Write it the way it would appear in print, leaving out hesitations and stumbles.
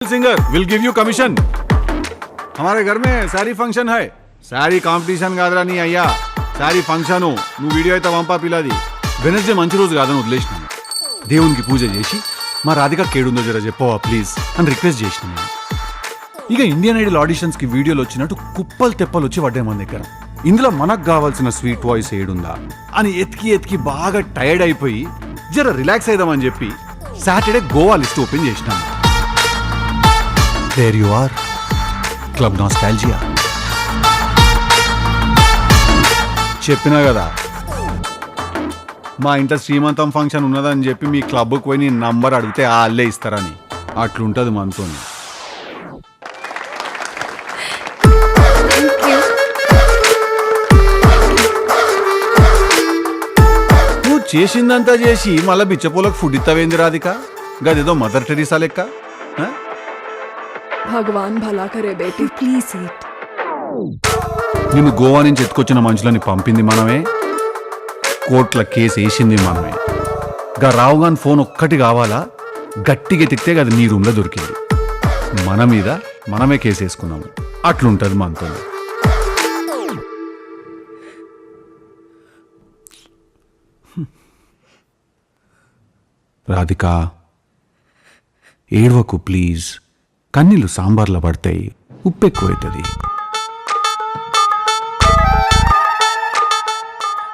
Singer will give you commission. हमारे घर में सारी फंक्शन है, सारी కాంపిటీషన్ కాదురా నీ అయ్యా, సారీ ఫంక్షన్. నువ్వు వీడియో అయితే పంపా పిల్లది. వెనస్డే మంచి రోజు కాదని వదిలేసినాను. దేవునికి పూజ చేసి మా రాధిక కేడుందో జర చెప్పవా ప్లీజ్ అని రిక్వెస్ట్ చేసినాను. ఇక ఇండియన్ ఐడల్ ఆడిషన్స్ కి వీడియోలు వచ్చినట్టు కుప్పలు తెప్పలు వచ్చి పడ్డాయి మన దగ్గర. ఇందులో మనకు కావాల్సిన స్వీట్ వాయిస్ ఏడుందా అని ఎతికి బాగా టైర్డ్ అయిపోయి జర రిలాక్స్ అయిదామని చెప్పి సాటర్డే గోవా లిస్ట్ ఓపెన్ చేసినాను. There you are, Club Nostalgia. చెప్పినా కదా మా ఇంట్లో శ్రీమంతం ఫంక్షన్ ఉన్నదని చెప్పి మీ క్లబ్కి పోయి నీ నంబర్ అడిగితే వాళ్ళే ఇస్తారని. అట్లుంటుంది మనతో. నువ్వు చేసిందంతా చేసి మళ్ళీ బిచ్చపోలకు ఫుడ్ ఇస్తావేంది రాధిక? గదేదో మదర్ టెరిసా లెక్క. भगवान भला करे बेटी, प्लीज ఈట్. నిన్ను గోవా నుంచి ఎత్తుకొచ్చిన మనుషులని పంపింది మనమే, కోర్టుల కేసు వేసింది మనమే. గా రావుగాన్ ఫోన్ ఒక్కటి కావాలా, గట్టిగా ఎత్తితే అది నీ రూమ్లో దొరికింది. మన మీద మనమే కేసు వేసుకున్నాము. అట్లుంటది మనతో. రాధిక ఏడవకు ప్లీజ్. కన్నీళ్ళు సాంబార్లో పడతాయి, ఉప్పు ఎక్కువవుతుంది.